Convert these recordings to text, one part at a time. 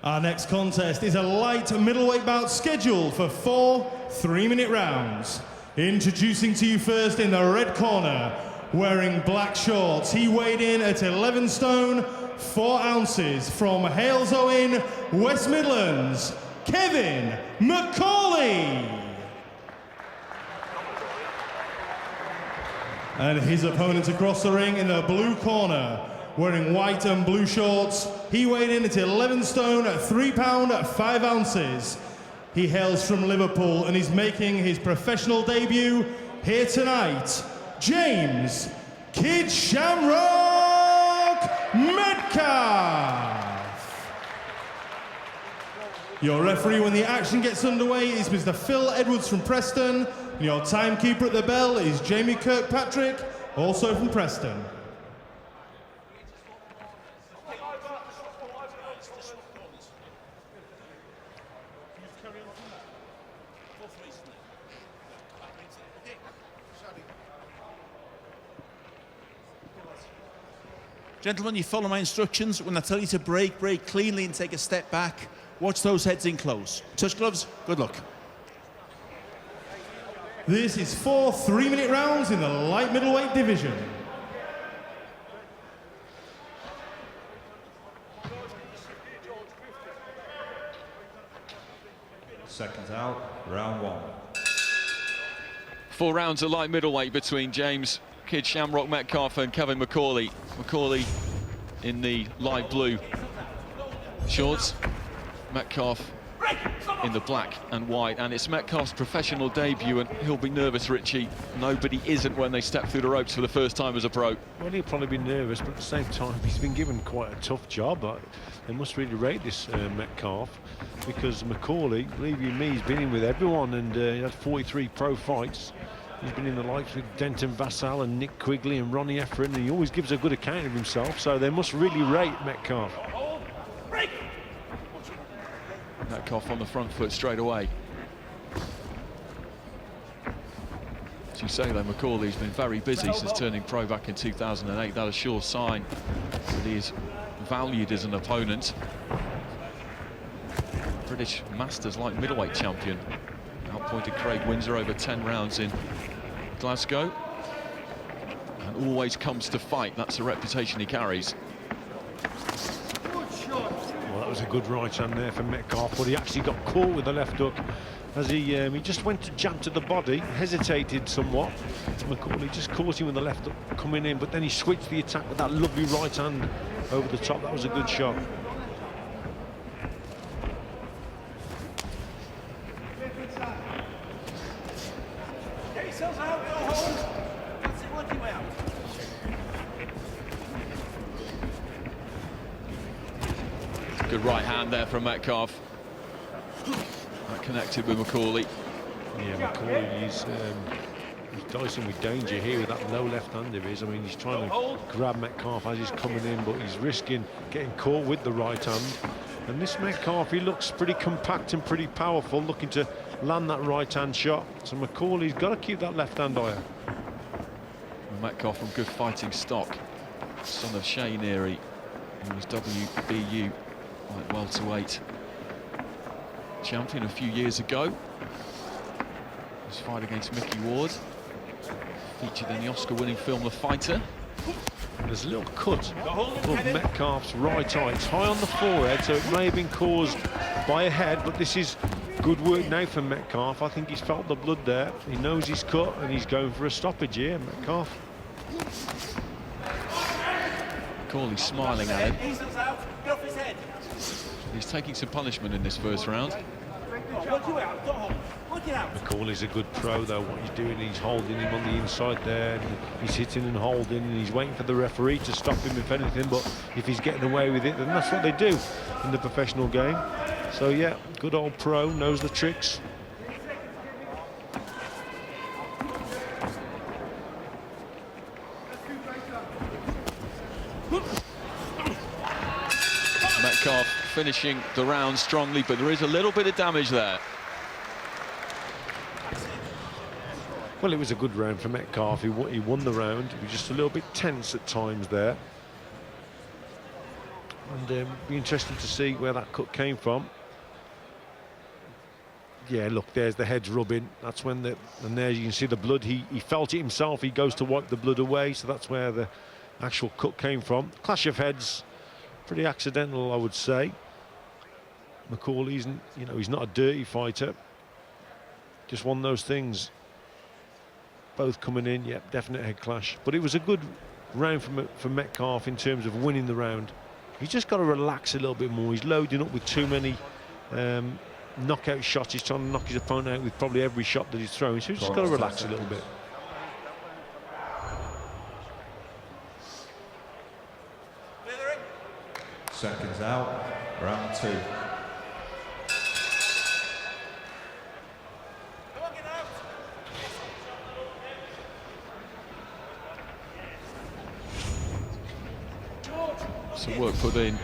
Our next contest is a light middleweight bout scheduled for 4 3-minute rounds. Introducing to you first in the red corner, wearing black shorts, he weighed in at 11 stone, 4 ounces from Hales Owen, West Midlands, Kevin Mccauley. And his opponent across the ring in the blue corner, wearing white and blue shorts, he weighed in at 11 stone, 3 pound, 5 ounces. He hails from Liverpool and is making his professional debut here tonight, James Kid Shamrock Metcalf. Your referee when the action gets underway is Mr. Phil Edwards from Preston. And your timekeeper at the bell is Jamie Kirkpatrick, also from Preston. Gentlemen, you follow my instructions. When I tell you to break cleanly and take a step back. Watch those heads in close. Touch gloves, good luck. This is 4 3-minute rounds in the light middleweight division. Seconds out, round 1. 4 rounds of light middleweight between James Kid Shamrock Metcalf and Kevin Mccauley. Mccauley in the light blue shorts, Metcalf in the black and white, and it's Metcalf's professional debut, and he'll be nervous, Richie. Nobody isn't when they step through the ropes for the first time as a pro. Well, he'll probably be nervous, but at the same time, he's been given quite a tough job. They must really rate this Metcalf, because Mccauley, believe you me, he's been in with everyone, and he had 43 pro fights. He's been in the likes with Denton Vassal and Nick Quigley and Ronnie Effron, and he always gives a good account of himself, so they must really rate Metcalf. Metcalf on the front foot straight away. As you say though, Mccauley's been very busy since turning pro back in 2008. That is a sure sign that he is valued as an opponent. British Masters light middleweight champion. Outpointed Craig Windsor over 10 rounds in Glasgow. And always comes to fight. That's the reputation he carries. Well, that was a good right hand there for Metcalf, but he actually got caught with the left hook as he just went to jab to the body, hesitated somewhat. Mccauley just caught him with the left hook coming in, but then he switched the attack with that lovely right hand over the top. That was a good shot. Good right hand there from Metcalf. That connected with Mccauley. Yeah, Mccauley he's dicing with danger here with that low left hand of his. I mean, he's trying to grab Metcalf as he's coming in, but he's risking getting caught with the right hand. And this Metcalf, he looks pretty compact and pretty powerful, looking to land that right hand shot. So Mccauley's got to keep that left hand higher. Metcalf from good fighting stock, son of Shane Erie, who was WBU light welterweight champion a few years ago. His fight against Mickey Ward, featured in the Oscar-winning film The Fighter. There's a little cut above Metcalf's right eye. It's high on the forehead, so it may have been caused by a head, but this is good work now for Metcalf. I think he's felt the blood there. He knows he's cut, and he's going for a stoppage here, Metcalf. Mccauley smiling at him. He's taking some punishment in this first round. Mccauley's a good pro, though. What he's doing, he's holding him on the inside there, and he's hitting and holding, and he's waiting for the referee to stop him, if anything. But if he's getting away with it, then that's what they do in the professional game. So, yeah, good old pro, knows the tricks. Metcalf finishing the round strongly, but there is a little bit of damage there. Well, it was a good round for Metcalf. He won the round. He was just a little bit tense at times there. And be interesting to see where that cut came from. Yeah, look, there's the heads rubbing. That's when and there you can see the blood. He felt it himself. He goes to wipe the blood away, so that's where the actual cut came from. Clash of heads, pretty accidental, I would say. Mccauley isn't, he's not a dirty fighter. Just one of those things. Both coming in, yep, definite head clash. But it was a good round for Metcalf in terms of winning the round. He's just got to relax a little bit more. He's loading up with too many knockout shots. He's trying to knock his opponent out with probably every shot that he's throwing. So he's just got to relax a little bit. Seconds out, round 2. Some work put in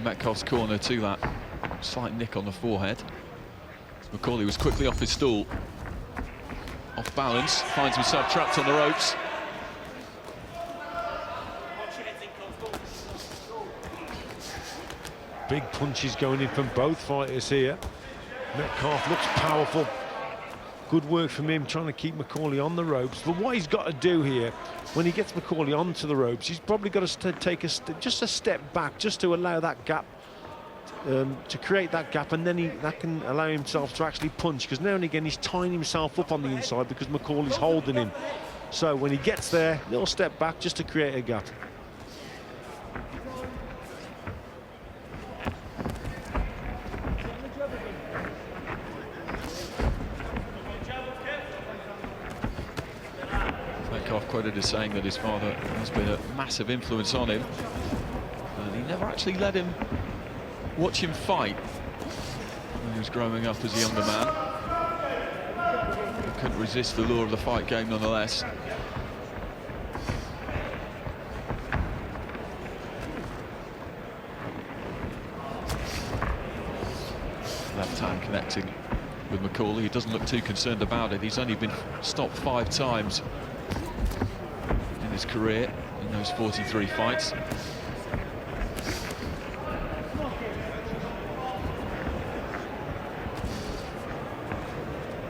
Metcalf's corner to that slight nick on the forehead. Mccauley was quickly off his stool. Off balance, finds himself trapped on the ropes. Big punches going in from both fighters here. Metcalf looks powerful. Good work from him trying to keep Mccauley on the ropes. But what he's got to do here, when he gets Mccauley onto the ropes, he's probably got to take just a step back, just to allow that gap, to create that gap, and then that can allow himself to actually punch. Because now and again he's tying himself up on the inside because Mccauley's holding him. So when he gets there, little step back just to create a gap. Metcalf quoted as saying that his father has been a massive influence on him, and he never actually let him watch him fight when he was growing up as a younger man. He couldn't resist the lure of the fight game nonetheless. Left hand connecting with Mccauley. He doesn't look too concerned about it. He's only been stopped 5 times in his career in those 43 fights.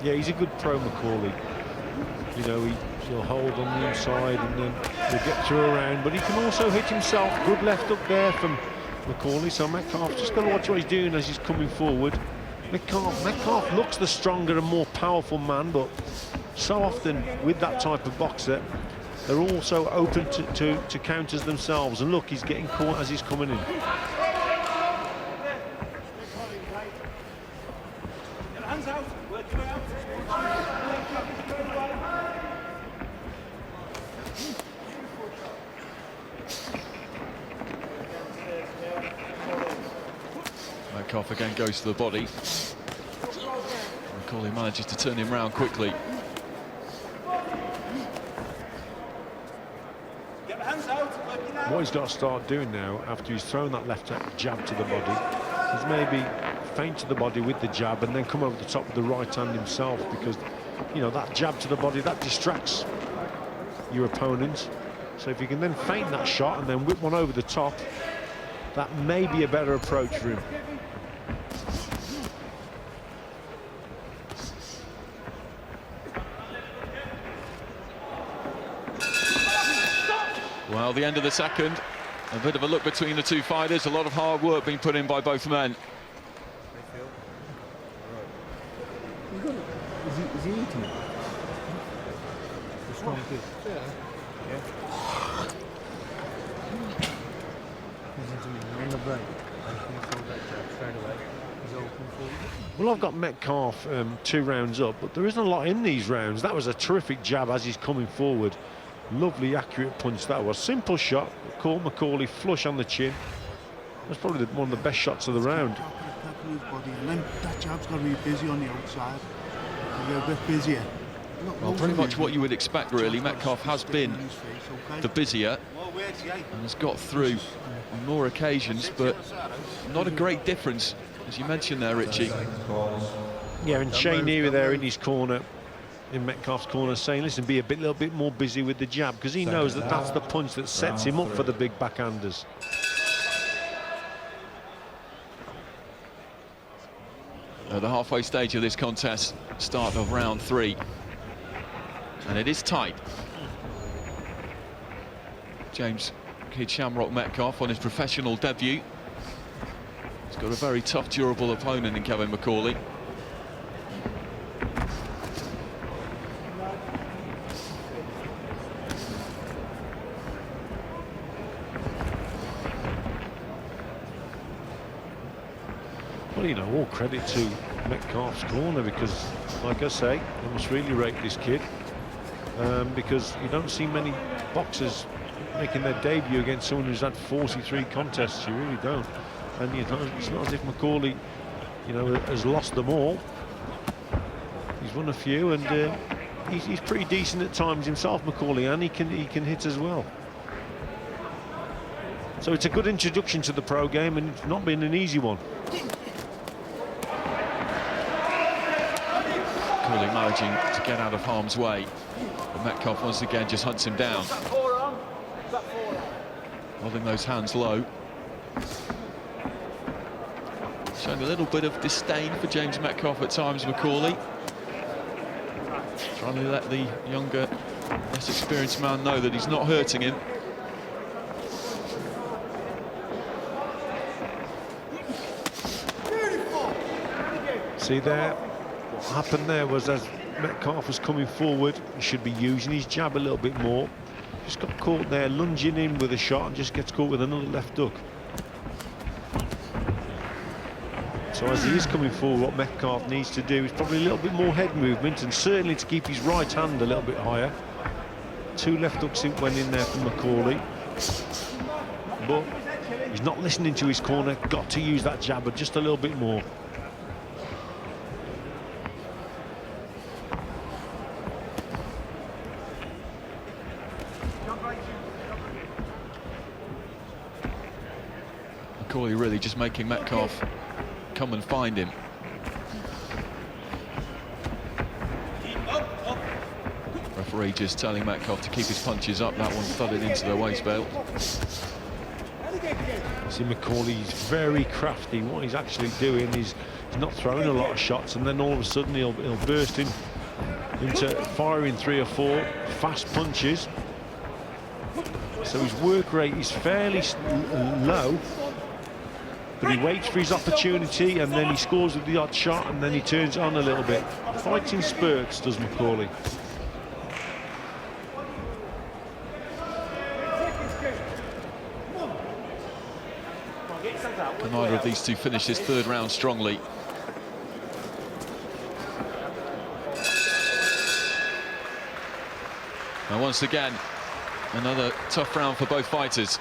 Yeah, he's a good pro, Mccauley. He'll hold on the inside and then he'll get through a round, but he can also hit himself. Good left up there from Mccauley, so Metcalf just got to watch what he's doing as he's coming forward. Metcalf looks the stronger and more powerful man, but so often with that type of boxer, they're also open to counters themselves. And look, he's getting caught as he's coming in. Metcalf again goes to the body. Mccauley manages to turn him round quickly. What he's got to start doing now, after he's thrown that left jab to the body, is maybe feint to the body with the jab and then come over the top with the right hand himself, because that jab to the body, that distracts your opponent. So if you can then feint that shot and then whip one over the top, that may be a better approach for him. Well, the end of the second, a bit of a look between the two fighters, a lot of hard work being put in by both men. Is he eating it? The strong kid? Yeah. On the break. Well, I've got Metcalf 2 rounds up, but there isn't a lot in these rounds. That was a terrific jab as he's coming forward. Lovely, accurate punch that was. Simple shot, caught Mccauley flush on the chin. That's probably one of the best shots of the round. And then that jab's got to be busy on the outside. A bit busier. Well, pretty much what you would expect, really. Metcalf has been the busier and has got through on more occasions, but not a great difference, as you mentioned there, Richie. Yeah, and Shane Neary there in his corner, in Metcalf's corner, saying, listen, be a little bit more busy with the jab, because he knows that that's the punch that sets him up for the big backhanders. at the halfway stage of this contest, start of round 3. And it is tight. James Kid Shamrock Metcalf on his professional debut. He's got a very tough, durable opponent in Kevin Mccauley. Well, you know, all credit to Metcalf's corner, because, like I say, they must really rate this kid, because you don't see many boxers making their debut against someone who's had 43 contests. You really don't. And you know, it's not as if Mccauley, you know, has lost them all. He's won a few, and he's pretty decent at times himself, Mccauley, and he can hit as well. So it's a good introduction to the pro game, and it's not been an easy one. Mccauley managing to get out of harm's way, but Metcalf once again just hunts him down, holding those hands low, showing a little bit of disdain for James Metcalf at times. Mccauley trying to let the younger, less experienced man know that he's not hurting him. See there, what happened there was, as Metcalf was coming forward, he should be using his jab a little bit more. Just got caught there lunging in with a shot and just gets caught with another left hook. So as he is coming forward, what Metcalf needs to do is probably a little bit more head movement, and certainly to keep his right hand a little bit higher. 2 left hooks went in there from Mccauley, but he's not listening to his corner. Got to use that jabber just a little bit more. Mccauley really just making Metcalf come and find him. Referee just telling Metcalf to keep his punches up. That one thudded into the waist belt. See, Mccauley's very crafty. What he's actually doing is he's not throwing a lot of shots, and then all of a sudden he'll burst into firing 3 or 4 fast punches. So his work rate is fairly low, but he waits for his opportunity, and then he scores with the odd shot, and then he turns it on a little bit. Fights in spurts, does Mccauley. Can neither of these two finish this 3rd round strongly? And once again, another tough round for both fighters.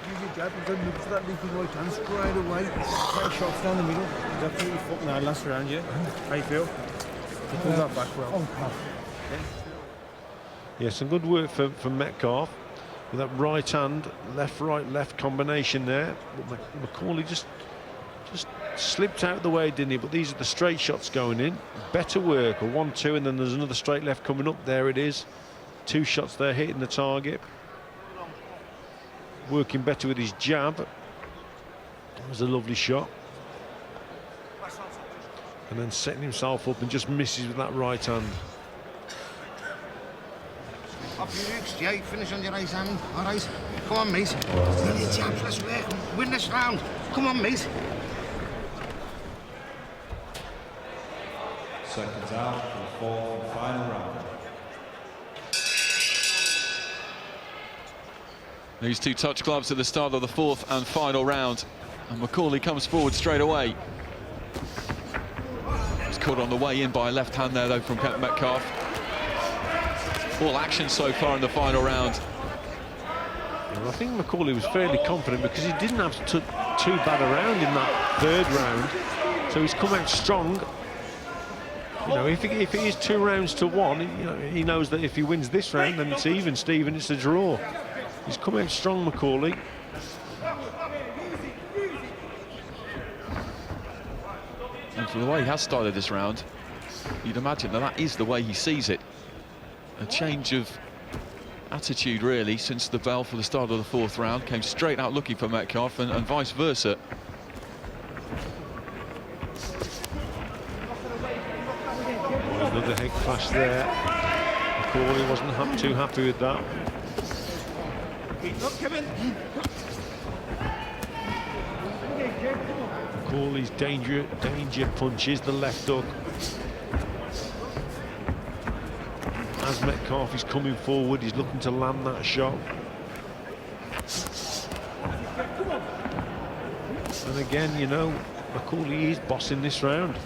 Use your jab and then look for that leaping right hand straight away. Take shots down the middle. He's absolutely fucking hard last round, yeah? How you feel? He pulled that back well. Yeah, some good work from Metcalf with that right hand, left, right, left combination there. But Mccauley just slipped out the way, didn't he? But these are the straight shots going in. Better work, a 1-2, and then there's another straight left coming up. There it is. 2 shots there hitting the target. Working better with his jab. That was a lovely shot. And then setting himself up and just misses with that right hand. Up your next, yeah, finish on your right hand. All right, come on, mate. Get your jabs, let's work. Win this round. Come on, mate. Seconds out for the 4th and final round. These two touch gloves at the start of the 4th and final round, and Mccauley comes forward straight away. He's caught on the way in by a left hand there though from Metcalf. All action so far in the final round. Well, I think Mccauley was fairly confident because he didn't have too bad a round in that 3rd round, so he's come out strong. You know, if it is 2 rounds to 1, you know, he knows that if he wins this round, then it's even, Stephen, it's a draw. He's come out strong, Mccauley. And for the way he has started this round, you'd imagine that is the way he sees it. A change of attitude, really, since the bell for the start of the 4th round. Came straight out looking for Metcalf, and vice versa. clash there. Mccauley wasn't too happy with that. Mccauley's danger punches the left hook. As Metcalf is coming forward, he's looking to land that shot. And again, you know, Mccauley is bossing this round.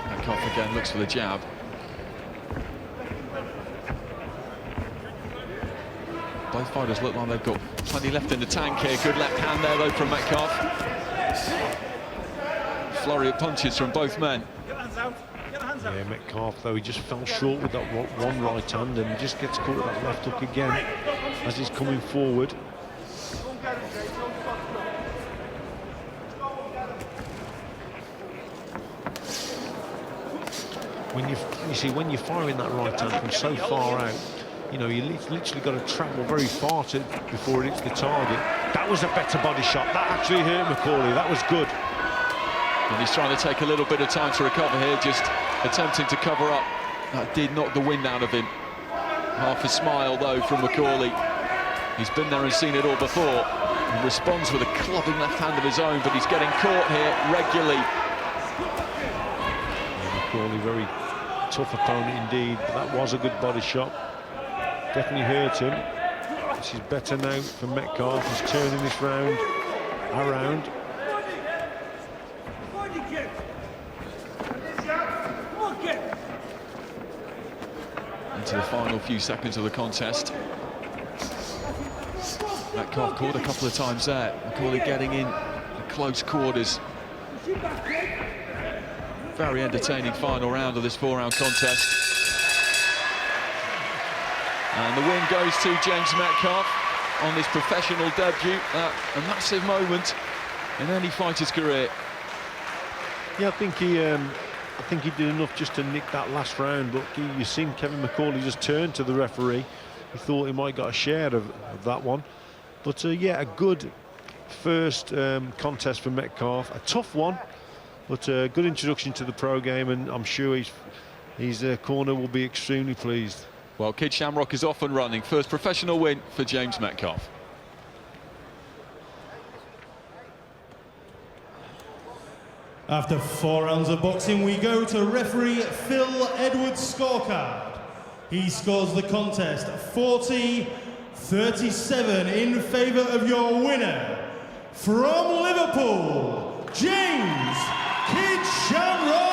Metcalf again looks for the jab. Both fighters look like they've got plenty left in the tank here. Good left hand there though from Metcalf. Flurry of punches from both men. Yeah, Metcalf though, he just fell short with that one right hand and just gets caught with that left hook again as he's coming forward. When you're firing that right hand from so far out, you know, you literally got to travel very far before it hits the target. That was a better body shot. That actually hurt Mccauley. That was good. And he's trying to take a little bit of time to recover here, just attempting to cover up. That did knock the wind out of him. Half a smile, though, from Mccauley. He's been there and seen it all before. He responds with a clubbing left hand of his own, but he's getting caught here regularly. Yeah, Mccauley, very tough opponent indeed, but that was a good body shot. Definitely hurt him. This is better now for Metcalf. He's turning this round around. Into the final few seconds of the contest. Metcalf caught a couple of times there. Mccauley getting in close quarters. Very entertaining final round of this 4-round contest. And the win goes to James Metcalf on this professional debut. A massive moment in any fighter's career. Yeah, I think he did enough just to nick that last round, but you've seen Kevin Mccauley just turn to the referee. He thought he might got a share of that one. But yeah, a good first contest for Metcalf. A tough one, but a good introduction to the pro game, and I'm sure his corner will be extremely pleased. Well, Kid Shamrock is off and running. First professional win for James Metcalf. After 4 rounds of boxing, we go to referee Phil Edwards' scorecard. He scores the contest 40-37 in favour of your winner. From Liverpool, James Kid Shamrock.